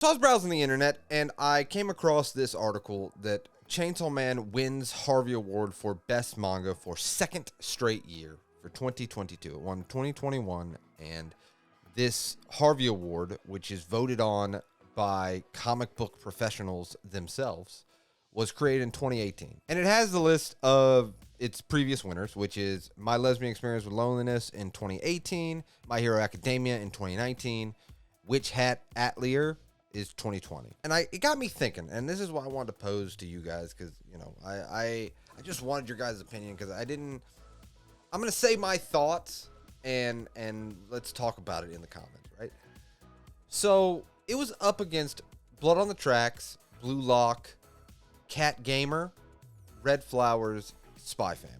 So I was browsing the internet and I came across this article that Chainsaw Man wins Harvey Award for Best Manga for second straight year for 2022. It won 2021, and this Harvey Award, which is voted on by comic book professionals themselves, was created in 2018. And it has the list of its previous winners, which is My Lesbian Experience with Loneliness in 2018, My Hero Academia in 2019, Witch Hat Atelier is 2020. And it got me thinking, and this is what I wanted to pose to you guys, because, you know, I just wanted your guys' opinion, because I'm going to say my thoughts, and let's talk about it in the comments, right? So, it was up against Blood on the Tracks, Blue Lock, Cat Gamer, Red Flowers, Spy Family.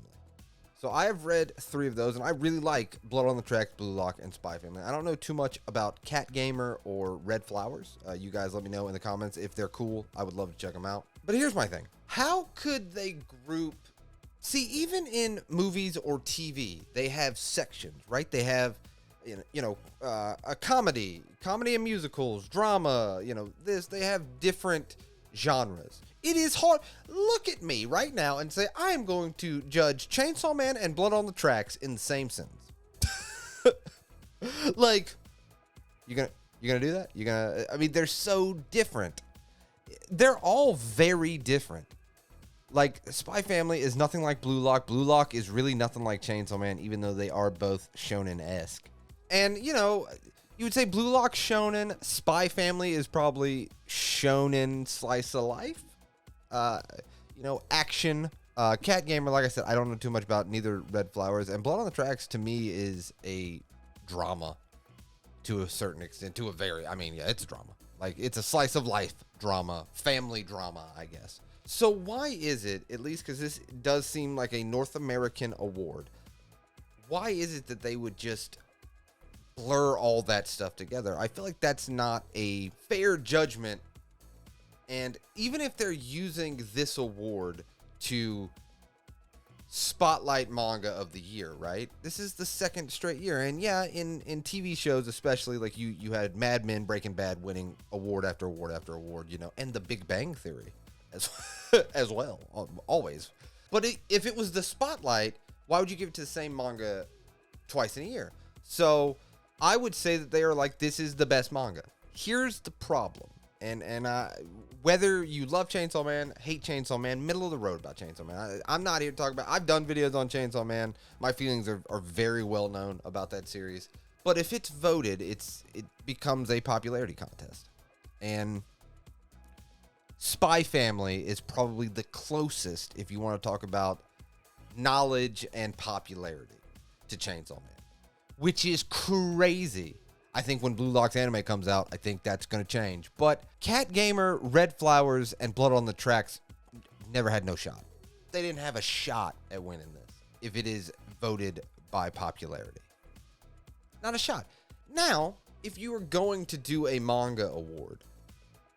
So I have read 3 of those, and I really like Blood on the Tracks, Blue Lock, and Spy Family. I don't know too much about Cat Gamer or Red Flowers. You guys let me know in the comments if they're cool. I would love to check them out. But here's my thing. How could they group... See, even in movies or TV, they have sections, right? They have, a comedy and musicals, drama, this. They have different genres. It is hard. Look at me right now and say, I am going to judge Chainsaw Man and Blood on the Tracks in the same sentence. Like, you gonna do that? I mean, they're so different. They're all very different. Like, Spy Family is nothing like Blue Lock. Blue Lock is really nothing like Chainsaw Man, even though they are both shonen-esque. And, you would say Blue Lock shonen, Spy Family is probably shonen slice of life. Action. Cat Gamer, like I said, I don't know too much about neither Red Flowers. And Blood on the Tracks, to me, is a drama to a certain extent. It's a drama. Like, it's a slice of life drama, family drama, I guess. So why is it, at least because this does seem like a North American award, why is it that they would just blur all that stuff together? I feel like that's not a fair judgment. And even if they're using this award to spotlight manga of the year, right? This is the second straight year. And yeah, in TV shows, especially, like you had Mad Men, Breaking Bad winning award after award after award, and The Big Bang Theory as well, always. But if it was the spotlight, why would you give it to the same manga twice in a year? So I would say that they are like, this is the best manga. Here's the problem. And whether you love Chainsaw Man, hate Chainsaw Man, middle of the road about Chainsaw Man. I'm not here to talk about... I've done videos on Chainsaw Man. My feelings are very well known about that series. But if it's voted, it becomes a popularity contest. And Spy Family is probably the closest, if you want to talk about knowledge and popularity, to Chainsaw Man. Which is crazy. I think when Blue Lock's anime comes out, I think that's going to change. But Cat Gamer, Red Flowers, and Blood on the Tracks never had no shot. They didn't have a shot at winning this if it is voted by popularity. Not a shot. Now, if you were going to do a manga award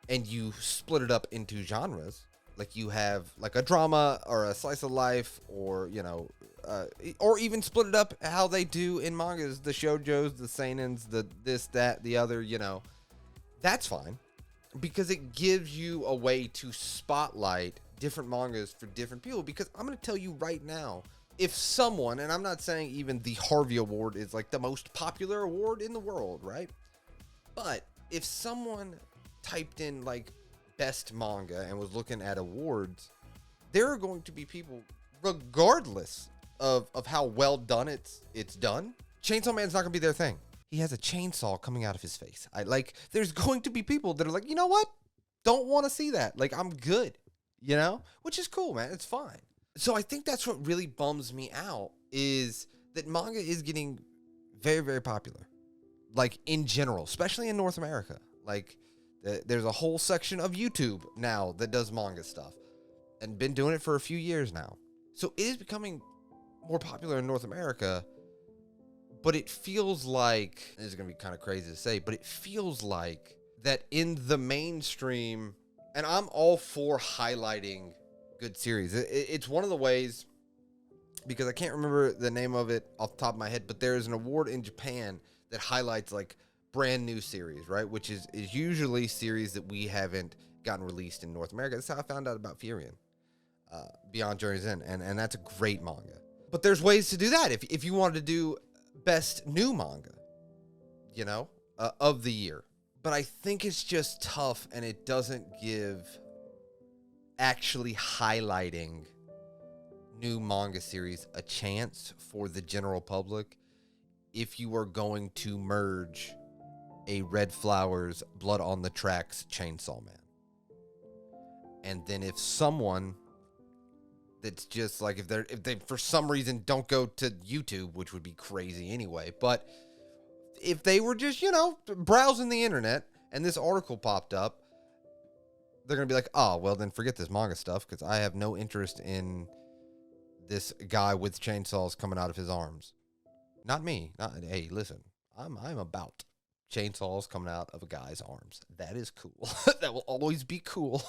and you split it up into genres, like you have like a drama or a slice of life, or or even split it up how they do in mangas, the shoujos, the seinens, the this, that, the other, that's fine, because it gives you a way to spotlight different mangas for different people. Because I'm going to tell you right now, if someone, and I'm not saying even the Harvey Award is like the most popular award in the world, right? But if someone typed in like best manga and was looking at awards, there are going to be people, regardless of how well done it's done, Chainsaw Man's not gonna be their thing. He has a chainsaw coming out of his face. There's going to be people that are like, you know what? Don't want to see that. Like, I'm good, which is cool, man. It's fine. So I think that's what really bums me out, is that manga is getting very, very popular. Like, in general, especially in North America. Like, there's a whole section of YouTube now that does manga stuff, and been doing it for a few years now. So it is becoming more popular in North America, but it feels like, this is going to be kind of crazy to say, but it feels like that in the mainstream, and I'm all for highlighting good series. It's one of the ways, because I can't remember the name of it off the top of my head, but there is an award in Japan that highlights like brand new series, right? Which is usually series that we haven't gotten released in North America. That's how I found out about Furion, Beyond Journey's End, and that's a great manga. But there's ways to do that if you wanted to do best new manga, you know, of the year. But I think it's just tough, and it doesn't give actually highlighting new manga series a chance for the general public if you are going to merge a Red Flowers, Blood on the Tracks Chainsaw Man. And then if someone that's just like, if they for some reason don't go to YouTube, which would be crazy anyway, but if they were just, you know, browsing the internet and this article popped up, they're going to be like, oh, well, then forget this manga stuff because I have no interest in this guy with chainsaws coming out of his arms. Not me. Hey, listen, I'm about chainsaws coming out of a guy's arms. That is cool. That will always be cool.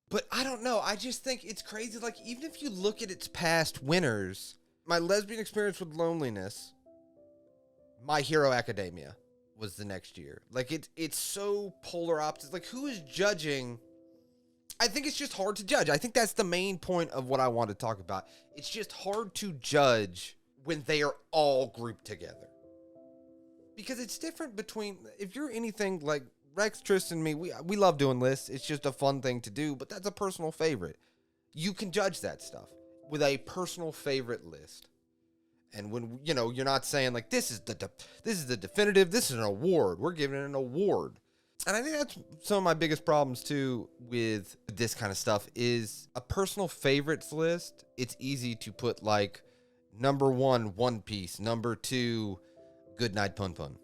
But I don't know. I just think it's crazy. Like, even if you look at its past winners, My Lesbian Experience with Loneliness, My Hero Academia was the next year. Like, it's so polar opposites. Like, who is judging? I think it's just hard to judge. I think that's the main point of what I want to talk about. It's just hard to judge when they are all grouped together. Because it's different between, if you're anything like Rex, Tristan, and me, we love doing lists. It's just a fun thing to do, but that's a personal favorite. You can judge that stuff with a personal favorite list. And when, you know, you're not saying like, this is the definitive, this is an award. We're giving it an award. And I think that's some of my biggest problems too with this kind of stuff is a personal favorites list. It's easy to put like number 1, One Piece, number 2, Goodnight Pun Pun.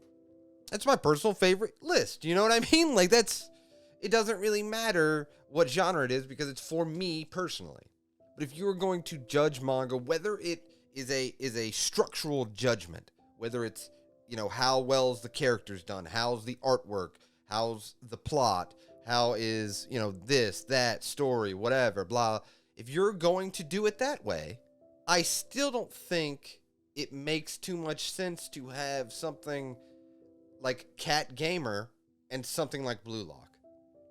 That's my personal favorite list. You know what I mean? Like it doesn't really matter what genre it is because it's for me personally. But if you're going to judge manga, whether it is a structural judgment, whether it's, you know, how well's the characters done, how's the artwork, how's the plot, how is, you know, this, that, story, whatever, blah. If you're going to do it that way, I still don't think it makes too much sense to have something like Cat Gamer and something like Blue Lock.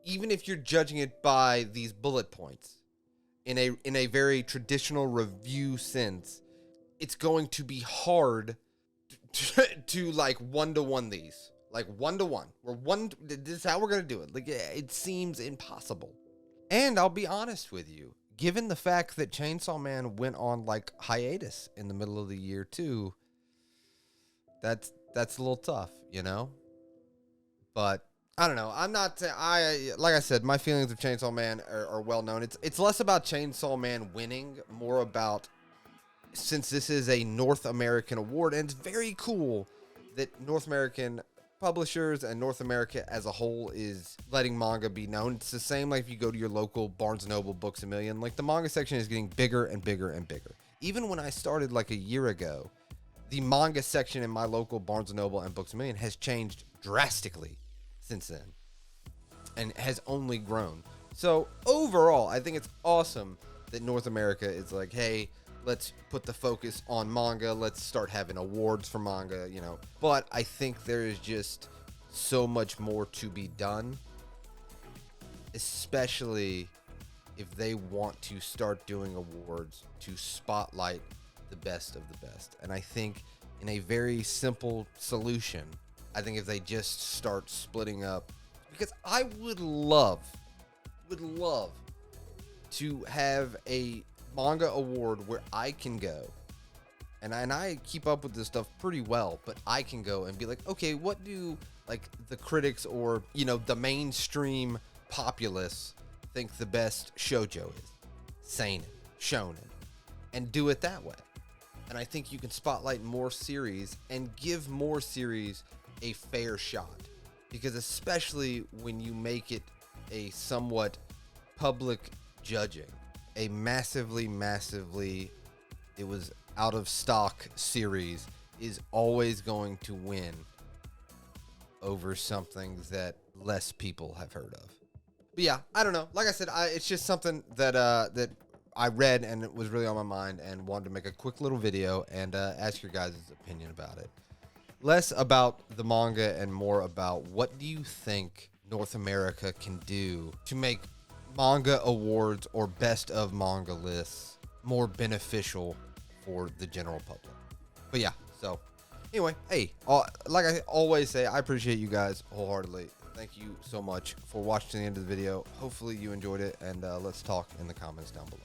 Even if you're judging it by these bullet points in a very traditional review sense, it's going to be hard to like one-to-one these. Like one-to-one. This is how we're going to do it. Like, it seems impossible. And I'll be honest with you, given the fact that Chainsaw Man went on like hiatus in the middle of the year too, that's a little tough, you know? But I don't know. Like I said, my feelings of Chainsaw Man are well known. It's less about Chainsaw Man winning, more about, since this is a North American award, and it's very cool that North American publishers and North America as a whole is letting manga be known. It's the same like if you go to your local Barnes & Noble, Books A Million, like the manga section is getting bigger and bigger and bigger. Even when I started like a year ago, the manga section in my local Barnes & Noble and Books A Million has changed drastically since then and has only grown. So overall, I think it's awesome that North America is like, hey, let's put the focus on manga. Let's start having awards for manga, you know. But I think there is just so much more to be done, especially if they want to start doing awards to spotlight the best of the best. And I think in a very simple solution, I think if they just start splitting up, because I would love to have a manga award where I can go, and I keep up with this stuff pretty well, but I can go and be like, okay, what do like the critics or, you know, the mainstream populace think the best shoujo is? Seinen, shonen, and do it that way. And I think you can spotlight more series and give more series a fair shot, because especially when you make it a somewhat public judging, a massively, it was out of stock series is always going to win over something that less people have heard of. But yeah, I don't know. Like I said, it's just something that that I read and it was really on my mind and wanted to make a quick little video and ask your guys' opinion about it. less about the manga and more about what do you think North America can do to make Manga Awards or best of manga lists more beneficial for the general public. But yeah, so anyway, hey, like I always say, I appreciate you guys wholeheartedly. Thank you so much for watching to the end of the video. Hopefully you enjoyed it, and let's talk in the comments down below.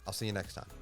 I'll see you next time.